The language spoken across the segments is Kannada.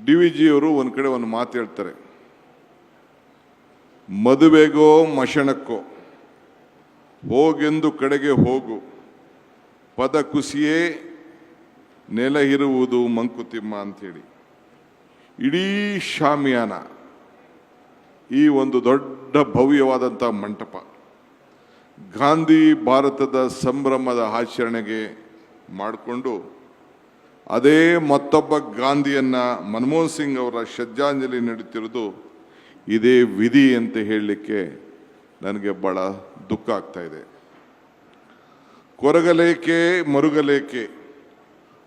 ಡಿ ವಿ ಜಿಯವರು ಒಂದು ಕಡೆ ಒಂದು ಮಾತು ಹೇಳ್ತಾರೆ, ಮದುವೆಗೋ ಮಶಣಕ್ಕೋ ಹೋಗೆಂದು ಕಡೆಗೆ ಹೋಗು, ಪದ ಕುಸಿಯೇ ನೆಲ ಇರುವುದು ಮಂಕುತಿಮ್ಮ ಅಂಥೇಳಿ. ಇಡೀ ಶಾಮಿಯಾನ ಈ ಒಂದು ದೊಡ್ಡ ಭವ್ಯವಾದಂಥ ಮಂಟಪ ಗಾಂಧಿ ಭಾರತದ ಸಂಭ್ರಮದ ಆಚರಣೆಗೆ ಮಾಡಿಕೊಂಡು ಅದೇ ಮತ್ತೊಬ್ಬ ಗಾಂಧಿಯನ್ನ ಮನಮೋಹನ್ ಸಿಂಗ್ ಅವರ ಶ್ರದ್ಧಾಂಜಲಿ ನೀಡುತ್ತಿರುವುದು ಇದೇ ವಿಧಿ ಅಂತ ಹೇಳಲಿಕ್ಕೆ ನನಗೆ ಬಹಳ ದುಃಖ ಆಗ್ತಾ ಇದೆ. ಕೊರಗಲೇಕೆ ಮರುಗಲೇಕೆ,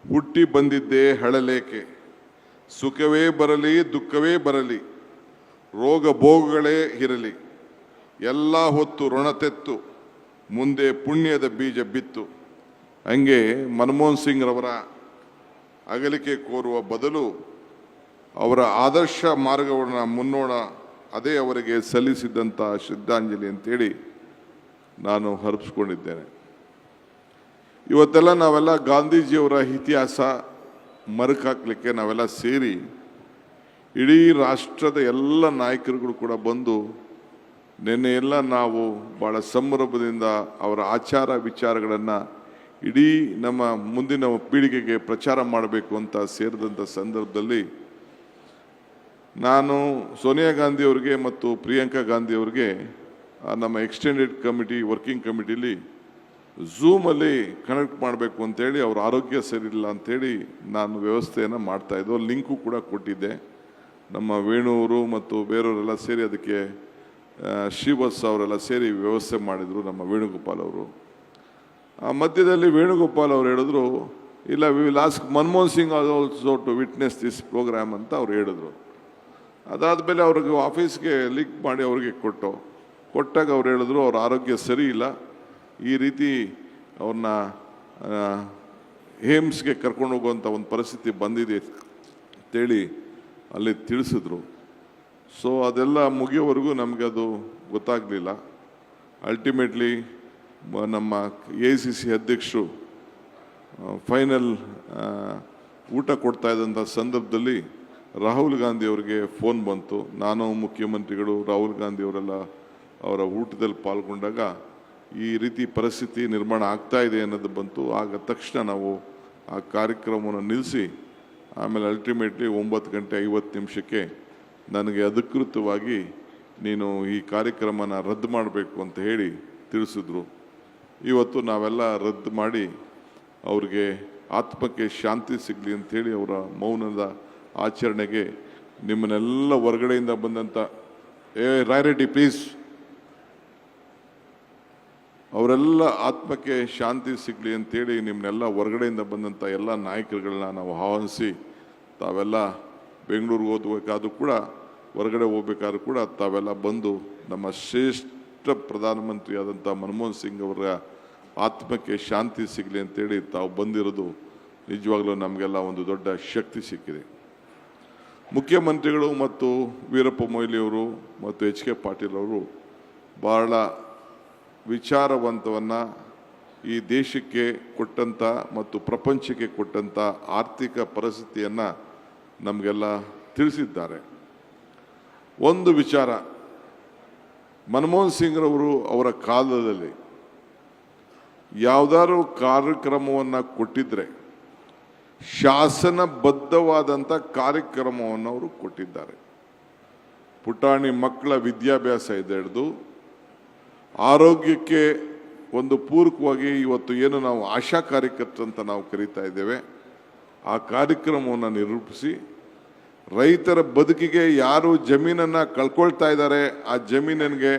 ಹುಟ್ಟಿ ಬಂದಿದ್ದೇ ಹಳಲೇಕೆ, ಸುಖವೇ ಬರಲಿ ದುಃಖವೇ ಬರಲಿ, ರೋಗ ಭೋಗಗಳೇ ಇರಲಿ, ಎಲ್ಲ ಹೊತ್ತು ಋಣತೆತ್ತು ಮುಂದೆ ಪುಣ್ಯದ ಬೀಜ ಬಿತ್ತು. ಹಂಗೆ ಮನಮೋಹನ್ ಸಿಂಗ್ ರವರ ಅಗಲಿಕೆ ಕೋರುವ ಬದಲು ಅವರ ಆದರ್ಶ ಮಾರ್ಗವನ್ನು ಮುನ್ನೋಣ, ಅದೇ ಅವರಿಗೆ ಸಲ್ಲಿಸಿದಂಥ ಶ್ರದ್ಧಾಂಜಲಿ ಅಂತೇಳಿ ನಾನು ಅರ್ಪಿಸ್ಕೊಂಡಿದ್ದೇನೆ. ಇವತ್ತೆಲ್ಲ ನಾವೆಲ್ಲ ಗಾಂಧೀಜಿಯವರ ಇತಿಹಾಸ ಮರುಕಾಕ್ಲಿಕ್ಕೆ ನಾವೆಲ್ಲ ಸೇರಿ ಇಡೀ ರಾಷ್ಟ್ರದ ಎಲ್ಲ ನಾಯಕರುಗಳು ಕೂಡ ಬಂದು ನಿನ್ನೆ ಎಲ್ಲ ನಾವು ಭಾಳ ಸಂಭ್ರಮದಿಂದ ಅವರ ಆಚಾರ ವಿಚಾರಗಳನ್ನು ಇಡೀ ನಮ್ಮ ಮುಂದಿನ ಪೀಳಿಗೆಗೆ ಪ್ರಚಾರ ಮಾಡಬೇಕು ಅಂತ ಸೇರಿದಂಥ ಸಂದರ್ಭದಲ್ಲಿ ನಾನು ಸೋನಿಯಾ ಗಾಂಧಿಯವರಿಗೆ ಮತ್ತು ಪ್ರಿಯಾಂಕಾ ಗಾಂಧಿಯವರಿಗೆ ನಮ್ಮ ಎಕ್ಸ್ಟೆಂಡೆಡ್ ಕಮಿಟಿ ವರ್ಕಿಂಗ್ ಕಮಿಟಿಲಿ ಝೂಮಲ್ಲಿ ಕನೆಕ್ಟ್ ಮಾಡಬೇಕು ಅಂತೇಳಿ ಅವ್ರ ಆರೋಗ್ಯ ಸರಿಯಿಲ್ಲ ಅಂಥೇಳಿ ನಾನು ವ್ಯವಸ್ಥೆಯನ್ನು ಮಾಡ್ತಾಯಿದ್ದು. ಲಿಂಕು ಕೂಡ ಕೊಟ್ಟಿದ್ದೆ. ನಮ್ಮ ವೇಣುವರು ಮತ್ತು ಬೇರೆಯವರೆಲ್ಲ ಸೇರಿ ಅದಕ್ಕೆ ಶ್ರೀವತ್ಸ ಅವರೆಲ್ಲ ಸೇರಿ ವ್ಯವಸ್ಥೆ ಮಾಡಿದರು, ನಮ್ಮ ವೇಣುಗೋಪಾಲ್ ಅವರು. ಆ ಮಧ್ಯದಲ್ಲಿ ವೇಣುಗೋಪಾಲ್ ಅವರು ಹೇಳಿದ್ರು, ಇಲ್ಲ we will ask Manmohan Singh also to witness this programme ಅಂತ ಅವ್ರು ಹೇಳಿದ್ರು. ಅದಾದಮೇಲೆ ಅವ್ರಿಗೆ ಆಫೀಸ್ಗೆ ಲಿಂಕ್ ಮಾಡಿ ಅವ್ರಿಗೆ ಕೊಟ್ಟಾಗ ಅವ್ರು ಹೇಳಿದ್ರು ಅವ್ರ ಆರೋಗ್ಯ ಸರಿ ಇಲ್ಲ, ಈ ರೀತಿ ಅವ್ರನ್ನ ಏಮ್ಸ್ಗೆ ಕರ್ಕೊಂಡು ಹೋಗುವಂಥ ಒಂದು ಪರಿಸ್ಥಿತಿ ಬಂದಿದೆ ಅಂತೇಳಿ ಅಲ್ಲಿ ತಿಳಿಸಿದ್ರು. ಸೊ ಅದೆಲ್ಲ ಮುಗಿಯೋವರೆಗೂ ನಮಗೆ ಅದು ಗೊತ್ತಾಗಲಿಲ್ಲ. ಅಲ್ಟಿಮೇಟ್ಲಿ ನಮ್ಮ AICC ಅಧ್ಯಕ್ಷರು ಫೈನಲ್ ಊಟ ಕೊಡ್ತಾ ಇದ್ದಂಥ ಸಂದರ್ಭದಲ್ಲಿ ರಾಹುಲ್ ಗಾಂಧಿ ಅವರಿಗೆ ಫೋನ್ ಬಂತು. ನಾನು ಮುಖ್ಯಮಂತ್ರಿಗಳು ರಾಹುಲ್ ಗಾಂಧಿ ಅವರೆಲ್ಲ ಅವರ ಊಟದಲ್ಲಿ ಪಾಲ್ಗೊಂಡಾಗ ಈ ರೀತಿ ಪರಿಸ್ಥಿತಿ ನಿರ್ಮಾಣ ಆಗ್ತಾ ಇದೆ ಅನ್ನೋದು ಬಂತು. ಆಗ ತಕ್ಷಣ ನಾವು ಆ ಕಾರ್ಯಕ್ರಮವನ್ನು ನಿಲ್ಲಿಸಿ ಆಮೇಲೆ ಅಲ್ಟಿಮೇಟ್ಲಿ 9:50 ನನಗೆ ಅಧಿಕೃತವಾಗಿ ನೀನು ಈ ಕಾರ್ಯಕ್ರಮನ ರದ್ದು ಮಾಡಬೇಕು ಅಂತ ಹೇಳಿ ತಿಳಿಸಿದ್ರು. ಇವತ್ತು ನಾವೆಲ್ಲ ರದ್ದು ಮಾಡಿ ಅವ್ರಿಗೆ ಆತ್ಮಕ್ಕೆ ಶಾಂತಿ ಸಿಗಲಿ ಅಂಥೇಳಿ ಅವರ ಮೌನದ ಆಚರಣೆಗೆ ನಿಮ್ಮನ್ನೆಲ್ಲ ಹೊರಗಡೆಯಿಂದ ಬಂದಂಥ ರಾಯರೆಡ್ಡಿ ಪ್ಲೀಸ್, ಅವರೆಲ್ಲ ಆತ್ಮಕ್ಕೆ ಶಾಂತಿ ಸಿಗಲಿ ಅಂತೇಳಿ ನಿಮ್ಮನ್ನೆಲ್ಲ ಹೊರಗಡೆಯಿಂದ ಬಂದಂಥ ಎಲ್ಲ ನಾಯಕರುಗಳನ್ನ ನಾವು ಆಹ್ವಾನಿಸಿ ತಾವೆಲ್ಲ ಬೆಂಗಳೂರಿಗೆ ಓದಬೇಕಾದ್ರೂ ಕೂಡ ಹೊರಗಡೆ ಹೋಗ್ಬೇಕಾದ್ರೂ ಕೂಡ ತಾವೆಲ್ಲ ಬಂದು ನಮ್ಮ ಶ್ರೇಷ್ಠ ಪ್ರಧಾನಮಂತ್ರಿ ಆದಂಥ ಮನಮೋಹನ್ ಸಿಂಗ್ ಅವರ ಆತ್ಮಕ್ಕೆ ಶಾಂತಿ ಸಿಗಲಿ ಅಂತೇಳಿ ತಾವು ಬಂದಿರೋದು ನಿಜವಾಗ್ಲೂ ನಮಗೆಲ್ಲ ಒಂದು ದೊಡ್ಡ ಶಕ್ತಿ ಸಿಕ್ಕಿದೆ. ಮುಖ್ಯಮಂತ್ರಿಗಳು ಮತ್ತು ವೀರಪ್ಪ ಮೊಯ್ಲಿಯವರು ಮತ್ತು HK ಪಾಟೀಲ್ ಅವರು ಬಹಳ ವಿಚಾರವಂತವನ್ನು ಈ ದೇಶಕ್ಕೆ ಕೊಟ್ಟಂಥ ಮತ್ತು ಪ್ರಪಂಚಕ್ಕೆ ಕೊಟ್ಟಂಥ ಆರ್ಥಿಕ ಪರಿಸ್ಥಿತಿಯನ್ನು ನಮಗೆಲ್ಲ ತಿಳಿಸಿದ್ದಾರೆ. ಒಂದು ವಿಚಾರ, ಮನಮೋಹನ್ ಸಿಂಗ್ರವರು ಅವರ ಕಾಲದಲ್ಲಿ ಯಾವುದಾದ್ರು ಕಾರ್ಯಕ್ರಮವನ್ನು ಕೊಟ್ಟಿದ್ದರೆ ಶಾಸನಬದ್ಧವಾದಂಥ ಕಾರ್ಯಕ್ರಮವನ್ನು ಅವರು ಕೊಟ್ಟಿದ್ದಾರೆ. ಪುಟಾಣಿ ಮಕ್ಕಳ ವಿದ್ಯಾಭ್ಯಾಸ ಇದೆ ಹಿಡಿದು ಆರೋಗ್ಯಕ್ಕೆ ಒಂದು ಪೂರಕವಾಗಿ ಇವತ್ತು ಏನು ನಾವು ಆಶಾ ಕಾರ್ಯಕರ್ತರು ಅಂತ ನಾವು ಕರೀತಾ ಇದ್ದೇವೆ, ಆ ಕಾರ್ಯಕ್ರಮವನ್ನು ನಿರೂಪಿಸಿ ರೈತರ ಬದುಕಿಗೆ ಯಾರು ಜಮೀನನ್ನು ಕಳ್ಕೊಳ್ತಾ ಇದ್ದಾರೆ ಆ ಜಮೀನಿಗೆ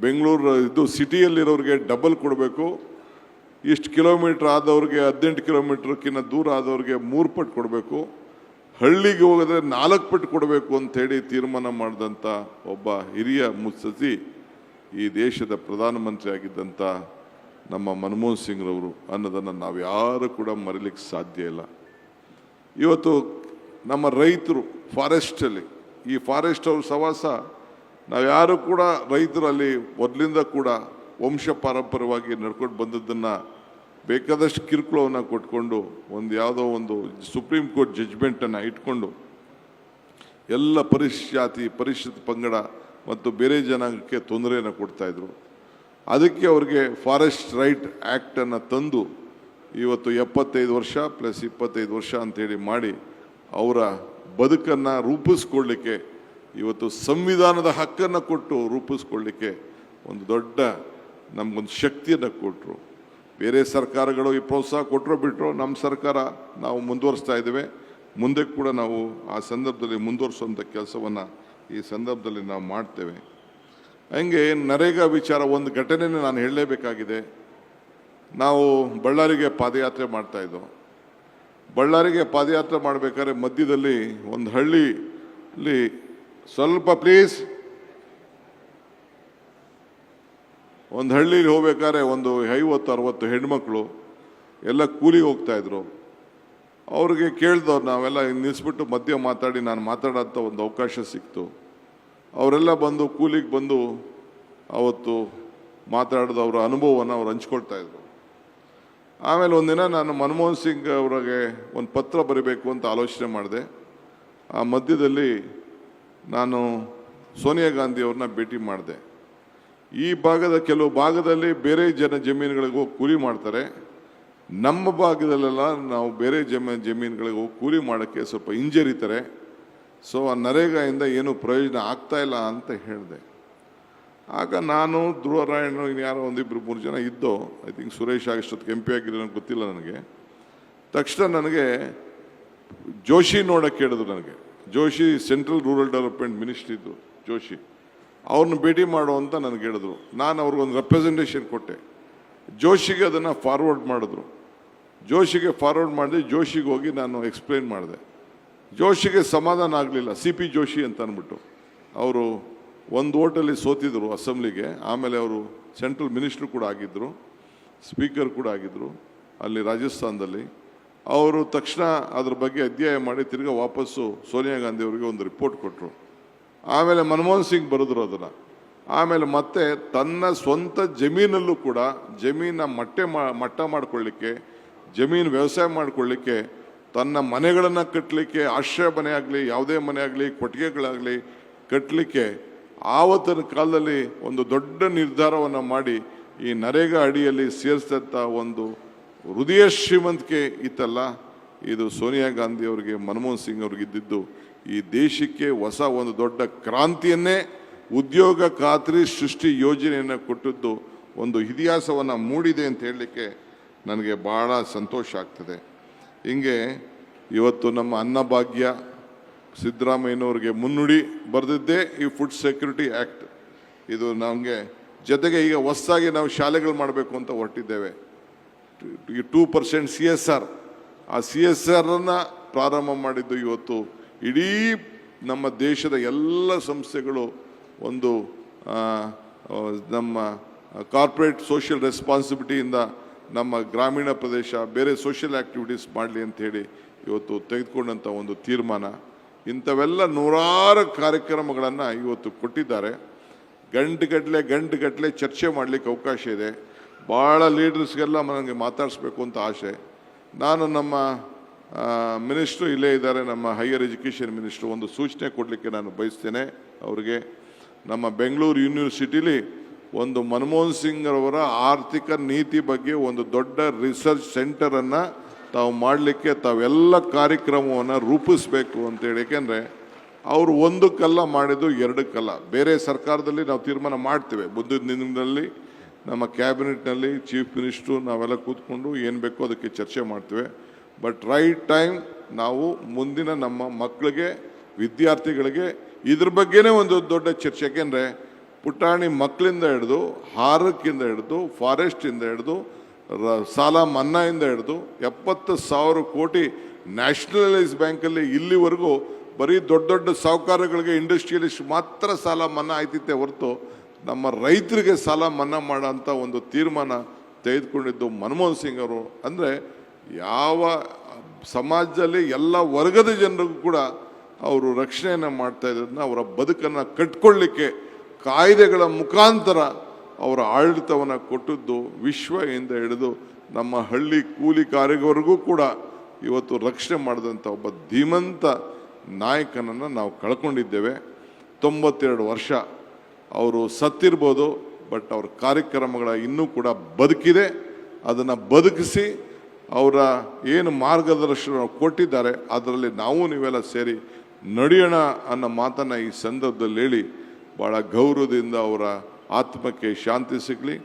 ಬೆಂಗಳೂರು ಸಿಟಿಯಲ್ಲಿರೋರಿಗೆ ಡಬಲ್ ಕೊಡಬೇಕು, ಇಷ್ಟು ಕಿಲೋಮೀಟ್ರ್ ಆದವ್ರಿಗೆ 18 ಕಿಲೋಮೀಟ್ರ್ಕಿಂತ ದೂರ ಆದವ್ರಿಗೆ 3 ಪಟ್ಟು ಕೊಡಬೇಕು, ಹಳ್ಳಿಗೆ ಹೋಗಿದ್ರೆ 4 ಪಟ್ಟು ಕೊಡಬೇಕು ಅಂಥೇಳಿ ತೀರ್ಮಾನ ಮಾಡಿದಂಥ ಒಬ್ಬ ಹಿರಿಯ ಮುತ್ಸದ್ದಿ ಈ ದೇಶದ ಪ್ರಧಾನಮಂತ್ರಿ ಆಗಿದ್ದಂಥ ನಮ್ಮ ಮನಮೋಹನ್ ಸಿಂಗ್ರವರು ಅನ್ನೋದನ್ನು ನಾವು ಯಾರು ಕೂಡ ಮರೀಲಿಕ್ಕೆ ಸಾಧ್ಯ ಇಲ್ಲ. ಇವತ್ತು ನಮ್ಮ ರೈತರು ಫಾರೆಸ್ಟಲ್ಲಿ, ಈ ಫಾರೆಸ್ಟ್ ಅವ್ರ ಸವಾಸ ನಾವು ಯಾರು ಕೂಡ ರೈತರಲ್ಲಿ ಮೊದಲಿಂದ ಕೂಡ ವಂಶ ಪಾರಂಪರ್ಯವಾಗಿ ನಡ್ಕೊಂಡು ಬಂದದ್ದನ್ನು ಬೇಕಾದಷ್ಟು ಕಿರುಕುಳವನ್ನು ಕೊಟ್ಕೊಂಡು ಯಾವುದೋ ಒಂದು ಸುಪ್ರೀಂ ಕೋರ್ಟ್ ಜಡ್ಜ್ಮೆಂಟನ್ನು ಇಟ್ಕೊಂಡು ಎಲ್ಲ ಪರಿಶಾತಿ ಪರಿಶಿಷ್ಟ ಪಂಗಡ ಮತ್ತು ಬೇರೆ ಜನಾಂಗಕ್ಕೆ ತೊಂದರೆಯನ್ನು ಕೊಡ್ತಾಯಿದ್ರು. ಅದಕ್ಕೆ ಅವ್ರಿಗೆ ಫಾರೆಸ್ಟ್ ರೈಟ್ ಆ್ಯಕ್ಟನ್ನು ತಂದು ಇವತ್ತು 75 ವರ್ಷ ಪ್ಲಸ್ 25 ವರ್ಷ ಅಂತೇಳಿ ಮಾಡಿ ಅವರ ಬದುಕನ್ನು ರೂಪಿಸ್ಕೊಳ್ಳಿಕ್ಕೆ, ಇವತ್ತು ಸಂವಿಧಾನದ ಹಕ್ಕನ್ನು ಕೊಟ್ಟು ರೂಪಿಸ್ಕೊಳ್ಳಿಕ್ಕೆ ಒಂದು ದೊಡ್ಡ ನಮಗೊಂದು ಶಕ್ತಿಯನ್ನು ಕೊಟ್ಟರು. ಬೇರೆ ಸರ್ಕಾರಗಳು ಈ ಪ್ರೋತ್ಸಾಹ ಕೊಟ್ಟರು ಬಿಟ್ಟರು, ನಮ್ಮ ಸರ್ಕಾರ ನಾವು ಮುಂದುವರಿಸ್ತಾ ಇದ್ದೇವೆ. ಮುಂದೆ ಕೂಡ ನಾವು ಆ ಸಂದರ್ಭದಲ್ಲಿ ಮುಂದುವರಿಸುವಂಥ ಕೆಲಸವನ್ನು ಈ ಸಂದರ್ಭದಲ್ಲಿ ನಾವು ಮಾಡ್ತೇವೆ. ಹಂಗೆ ನರೇಗಾ ವಿಚಾರ ಒಂದು ಘಟನೆನ ನಾನು ಹೇಳಲೇಬೇಕಾಗಿದೆ. ನಾವು ಬಳ್ಳಾರಿಗೆ ಪಾದಯಾತ್ರೆ ಮಾಡ್ತಾಯಿದ್ದೋ. ಬಳ್ಳಾರಿಗೆ ಪಾದಯಾತ್ರೆ ಮಾಡಬೇಕಾದ್ರೆ ಮಧ್ಯದಲ್ಲಿ ಒಂದು ಹಳ್ಳಿಲಿ ಸ್ವಲ್ಪ ಪ್ಲೀಸ್, ಒಂದು ಹಳ್ಳಿಲಿ ಹೋಗ್ಬೇಕಾದ್ರೆ ಒಂದು 50-60 ಹೆಣ್ಮಕ್ಳು ಎಲ್ಲ ಕೂಲಿಗೆ ಹೋಗ್ತಾಯಿದ್ರು. ಅವ್ರಿಗೆ ಕೇಳ್ದವ್ರು ನಾವೆಲ್ಲ ನಿಲ್ಲಿಸ್ಬಿಟ್ಟು ಮಧ್ಯ ಮಾತಾಡಿ ನಾನು ಮಾತಾಡೋಂಥ ಒಂದು ಅವಕಾಶ ಸಿಕ್ತು. ಅವರೆಲ್ಲ ಬಂದು ಕೂಲಿಗೆ ಬಂದು ಅವತ್ತು ಮಾತಾಡಿದ ಅವರ ಅನುಭವವನ್ನು ಅವ್ರು ಹಂಚ್ಕೊಳ್ತಾಯಿದ್ರು. ಆಮೇಲೆ ಒಂದಿನ ನಾನು ಮನಮೋಹನ್ ಸಿಂಗ್ ಅವರಿಗೆ ಒಂದು ಪತ್ರ ಬರೀಬೇಕು ಅಂತ ಆಲೋಚನೆ ಮಾಡಿದೆ. ಆ ಮಧ್ಯದಲ್ಲಿ ನಾನು ಸೋನಿಯಾ ಗಾಂಧಿ ಅವ್ರನ್ನ ಭೇಟಿ ಮಾಡಿದೆ. ಈ ಭಾಗದ ಕೆಲವು ಭಾಗದಲ್ಲಿ ಬೇರೆ ಜಮೀನುಗಳಿಗೆ ಹೋಗಿ ಕೂಲಿ ಮಾಡ್ತಾರೆ, ನಮ್ಮ ಭಾಗದಲ್ಲೆಲ್ಲ ನಾವು ಬೇರೆ ಜಮೀನುಗಳಿಗೆ ಹೋಗಿ ಕೂಲಿ ಮಾಡೋಕ್ಕೆ ಸ್ವಲ್ಪ ಹಿಂಜರಿತಾರೆ. ಸೊ ಆ ನರೇಗಾಯಿಂದ ಏನೂ ಪ್ರಯೋಜನ ಆಗ್ತಾಯಿಲ್ಲ ಅಂತ ಹೇಳಿದೆ. ಆಗ ನಾನು ಧ್ರುವರಾಯಣ್ಣು ಯಾರೋ 1-2-3 ಜನ ಇದ್ದೋ, ಐ ಥಿಂಕ್ ಸುರೇಶ್ ಆಗಿಷ್ಟೊತ್ತಿಗೆ MP ಆಗಿರೋ ಗೊತ್ತಿಲ್ಲ ನನಗೆ. ತಕ್ಷಣ ನನಗೆ ಜೋಶಿ ನೋಡೋಕ್ಕೆ ಹೇಳಿದ್ರು. ನನಗೆ Joshi central rural development ministry ಇದ್ದು ಜೋಶಿ, ಅವ್ರನ್ನ ಭೇಟಿ ಮಾಡು ಅಂತ ನನಗೆ ಹೇಳಿದ್ರು. ನಾನು ಅವ್ರಿಗೊಂದು ರೆಪ್ರೆಸೆಂಟೇಷನ್ ಕೊಟ್ಟೆ. ಜೋಶಿಗೆ ಅದನ್ನು ಫಾರ್ವರ್ಡ್ ಮಾಡಿದ್ರು. ಜೋಶಿಗೆ ಫಾರ್ವರ್ಡ್ ಮಾಡಿದೆ. ಜೋಶಿಗೆ ಹೋಗಿ ನಾನು ಎಕ್ಸ್ಪ್ಲೇನ್ ಮಾಡಿದೆ. ಜೋಶಿಗೆ ಸಮಾಧಾನ ಆಗಲಿಲ್ಲ. CP ಜೋಶಿ ಅಂತ ಅಂದ್ಬಿಟ್ಟು ಅವರು ಒಂದು ಓಟಲ್ಲಿ ಸೋತಿದ್ರು ಅಸೆಂಬ್ಲಿಗೆ. ಆಮೇಲೆ ಅವರು ಸೆಂಟ್ರಲ್ ಮಿನಿಸ್ಟ್ರು ಕೂಡ ಆಗಿದ್ದರು, ಸ್ಪೀಕರ್ ಕೂಡ ಆಗಿದ್ದರು ಅಲ್ಲಿ ರಾಜಸ್ಥಾನದಲ್ಲಿ. ಅವರು ತಕ್ಷಣ ಅದ್ರ ಬಗ್ಗೆ ಅಧ್ಯಯನ ಮಾಡಿ ತಿರ್ಗಾ ವಾಪಸ್ಸು ಸೋನಿಯಾ ಗಾಂಧಿ ಅವರಿಗೆ ಒಂದು ರಿಪೋರ್ಟ್ ಕೊಟ್ಟರು. ಆಮೇಲೆ ಮನಮೋಹನ್ ಸಿಂಗ್ ಬರೆದ್ರು ಅದನ್ನು. ಆಮೇಲೆ ಮತ್ತೆ ತನ್ನ ಸ್ವಂತ ಜಮೀನಲ್ಲೂ ಕೂಡ ಜಮೀನ ಮಟ್ಟ ಮಾಡಿಕೊಳ್ಳಿಕ್ಕೆ, ಜಮೀನು ವ್ಯವಸಾಯ ಮಾಡಿಕೊಳ್ಳಿಕ್ಕೆ, ತನ್ನ ಮನೆಗಳನ್ನು ಕಟ್ಟಲಿಕ್ಕೆ, ಆಶ್ರಯ ಮನೆ ಆಗಲಿ ಯಾವುದೇ ಮನೆ ಆಗಲಿ ಕೊಟ್ಟಿಗೆಗಳಾಗಲಿ ಕಟ್ಟಲಿಕ್ಕೆ ಆವತ್ತಿನ ಕಾಲದಲ್ಲಿ ಒಂದು ದೊಡ್ಡ ನಿರ್ಧಾರವನ್ನು ಮಾಡಿ ಈ ನರೇಗಾ ಅಡಿಯಲ್ಲಿ ಸೇರಿಸಿದಂಥ ಒಂದು ಹೃದಯ ಶ್ರೀಮಂತಿಕೆ ಇತ್ತಲ್ಲ, ಇದು ಸೋನಿಯಾ ಗಾಂಧಿ ಅವರಿಗೆ, ಮನಮೋಹನ್ ಸಿಂಗ್ ಅವ್ರಿಗೆ ಇದ್ದಿದ್ದು ಈ ದೇಶಕ್ಕೆ ಹೊಸ ಒಂದು ದೊಡ್ಡ ಕ್ರಾಂತಿಯನ್ನೇ, ಉದ್ಯೋಗ ಖಾತ್ರಿ ಸೃಷ್ಟಿ ಯೋಜನೆಯನ್ನು ಕೊಟ್ಟಿದ್ದು ಒಂದು ಇತಿಹಾಸವನ್ನು ಮೂಡಿದೆ ಅಂತ ಹೇಳಲಿಕ್ಕೆ ನನಗೆ ಭಾಳ ಸಂತೋಷ ಆಗ್ತದೆ. ಹಿಂಗೆ ಇವತ್ತು ನಮ್ಮ ಅನ್ನಭಾಗ್ಯ ಸಿದ್ದರಾಮಯ್ಯನವ್ರಿಗೆ ಮುನ್ನುಡಿ ಬರೆದಿದ್ದೇ ಈ ಫುಡ್ ಸೆಕ್ಯೂರಿಟಿ ಆ್ಯಕ್ಟ್. ಇದು ನಮಗೆ ಜೊತೆಗೆ ಈಗ ಹೊಸದಾಗಿ ನಾವು ಶಾಲೆಗಳು ಮಾಡಬೇಕು ಅಂತ ಹೊರಟಿದ್ದೇವೆ. ಈ 2% CSR, ಆ CSRನ್ನು ಪ್ರಾರಂಭ ಮಾಡಿದ್ದು ಇವತ್ತು ಇಡೀ ನಮ್ಮ ದೇಶದ ಎಲ್ಲ ಸಂಸ್ಥೆಗಳು ಒಂದು ನಮ್ಮ ಕಾರ್ಪೊರೇಟ್ ಸೋಷಿಯಲ್ ರೆಸ್ಪಾನ್ಸಿಬಿಲಿಟಿಯಿಂದ ನಮ್ಮ ಗ್ರಾಮೀಣ ಪ್ರದೇಶ ಬೇರೆ ಸೋಷಿಯಲ್ ಆ್ಯಕ್ಟಿವಿಟೀಸ್ ಮಾಡಲಿ ಅಂಥೇಳಿ ಇವತ್ತು ತೆಗೆದುಕೊಂಡಂಥ ಒಂದು ತೀರ್ಮಾನ. ಇಂಥವೆಲ್ಲ ನೂರಾರು ಕಾರ್ಯಕ್ರಮಗಳನ್ನು ಇವತ್ತು ಕೊಟ್ಟಿದ್ದಾರೆ. ಗಂಟೆಗಟ್ಟಲೆ ಚರ್ಚೆ ಮಾಡಲಿಕ್ಕೆ ಅವಕಾಶ ಇದೆ. ಭಾಳ ಲೀಡರ್ಸ್ಗೆಲ್ಲ ನನಗೆ ಮಾತಾಡಿಸ್ಬೇಕು ಅಂತ ಆಸೆ. ನಾನು ನಮ್ಮ ಮಿನಿಸ್ಟ್ರು ಇಲ್ಲೇ ಇದ್ದಾರೆ, ನಮ್ಮ ಹೈಯರ್ ಎಜುಕೇಷನ್ ಮಿನಿಸ್ಟ್ರು, ಒಂದು ಸೂಚನೆ ಕೊಡಲಿಕ್ಕೆ ನಾನು ಬಯಸ್ತೇನೆ ಅವರಿಗೆ. ನಮ್ಮ ಬೆಂಗಳೂರು ಯೂನಿವರ್ಸಿಟಿಲಿ ಒಂದು ಮನಮೋಹನ್ ಸಿಂಗ್ ಅವರ ಆರ್ಥಿಕ ನೀತಿ ಬಗ್ಗೆ ಒಂದು ದೊಡ್ಡ ರಿಸರ್ಚ್ ಸೆಂಟರನ್ನು ತಾವು ಮಾಡಲಿಕ್ಕೆ ತಾವೆಲ್ಲ ಕಾರ್ಯಕ್ರಮವನ್ನು ರೂಪಿಸಬೇಕು ಅಂತೇಳಿ. ಏಕೆಂದರೆ ಅವರು ಒಂದಕ್ಕಲ್ಲ ಮಾಡಿದ್ದು, ಎರಡಕ್ಕಲ್ಲ. ಬೇರೆ ಸರ್ಕಾರದಲ್ಲಿ ನಾವು ತೀರ್ಮಾನ ಮಾಡ್ತೇವೆ, ಮುಂದಿನ ದಿನಗಳಲ್ಲಿ ನಮ್ಮ ಕ್ಯಾಬಿನೆಟ್ನಲ್ಲಿ ಚೀಫ್ ಮಿನಿಸ್ಟ್ರು ನಾವೆಲ್ಲ ಕೂತ್ಕೊಂಡು ಏನು ಬೇಕೋ ಅದಕ್ಕೆ ಚರ್ಚೆ ಮಾಡ್ತೇವೆ. ಬಟ್ ರೈಟ್ ಟೈಮ್ ನಾವು ಮುಂದಿನ ನಮ್ಮ ಮಕ್ಕಳಿಗೆ, ವಿದ್ಯಾರ್ಥಿಗಳಿಗೆ ಇದ್ರ ಬಗ್ಗೆನೇ ಒಂದು ದೊಡ್ಡ ಚರ್ಚೆ. ಏಕೆಂದರೆ ಪುಟಾಣಿ ಮಕ್ಕಳಿಂದ ಹಿಡಿದು ಹಾರಕ್ಕಿಂದ ಹಿಡಿದು ಫಾರೆಸ್ಟಿಂದ ಹಿಡಿದು ಸಾಲ ಮನ್ನಾಯಿಂದ ಹಿಡಿದು 70,000 ಕೋಟಿ ನ್ಯಾಷನಲೈಸ್ ಬ್ಯಾಂಕಲ್ಲಿ ಇಲ್ಲಿವರೆಗೂ ಬರೀ ದೊಡ್ಡ ದೊಡ್ಡ ಸಾಹುಕಾರಗಳಿಗೆ, ಇಂಡಸ್ಟ್ರಿಯಲಿಸ್ಟ್ ಮಾತ್ರ ಸಾಲ ಮನ್ನಾ ಆಯ್ತಿತ್ತೆ ಹೊರತು ನಮ್ಮ ರೈತರಿಗೆ ಸಾಲ ಮನ್ನಾ ಮಾಡೋಂಥ ಒಂದು ತೀರ್ಮಾನ ತೆಗೆದುಕೊಂಡಿದ್ದು ಮನಮೋಹನ್ ಸಿಂಗ್ ಅವರು. ಅಂದರೆ ಯಾವ ಸಮಾಜದಲ್ಲಿ ಎಲ್ಲ ವರ್ಗದ ಜನರಿಗೂ ಕೂಡ ಅವರು ರಕ್ಷಣೆಯನ್ನು ಮಾಡ್ತಾ ಇರೋದನ್ನ, ಅವರ ಬದುಕನ್ನು ಕಟ್ಕೊಳ್ಳಿಕ್ಕೆ ಕಾಯ್ದೆಗಳ ಮುಖಾಂತರ ಅವರ ಆಡಳಿತವನ್ನು ಕೊಟ್ಟದ್ದು ವಿಶ್ವದಿಂದ ಹಿಡಿದು ನಮ್ಮ ಹಳ್ಳಿ ಕೂಲಿ ಕಾರ್ಯದವರೆಗೂ ಕೂಡ ಇವತ್ತು ರಕ್ಷಣೆ ಮಾಡಿದಂಥ ಒಬ್ಬ ಧೀಮಂತ ನಾಯಕನನ್ನು ನಾವು ಕಳ್ಕೊಂಡಿದ್ದೇವೆ. 92 ವರ್ಷ ಅವರು ಸತ್ತಿರ್ಬೋದು, ಬಟ್ ಅವ್ರ ಕಾರ್ಯಕ್ರಮಗಳ ಇನ್ನೂ ಕೂಡ ಬದುಕಿದೆ. ಅದನ್ನು ಬದುಕಿಸಿ ಅವರ ಏನು ಮಾರ್ಗದರ್ಶನ ಕೊಟ್ಟಿದ್ದಾರೆ ಅದರಲ್ಲಿ ನಾವು ನೀವೆಲ್ಲ ಸೇರಿ ನಡೆಯೋಣ ಅನ್ನೋ ಮಾತನ್ನು ಈ ಸಂದರ್ಭದಲ್ಲಿ ಹೇಳಿ ಭಾಳ ಗೌರವದಿಂದ ಅವರ ಆತ್ಮಕ್ಕೆ ಶಾಂತಿ ಸಿಗಲಿ.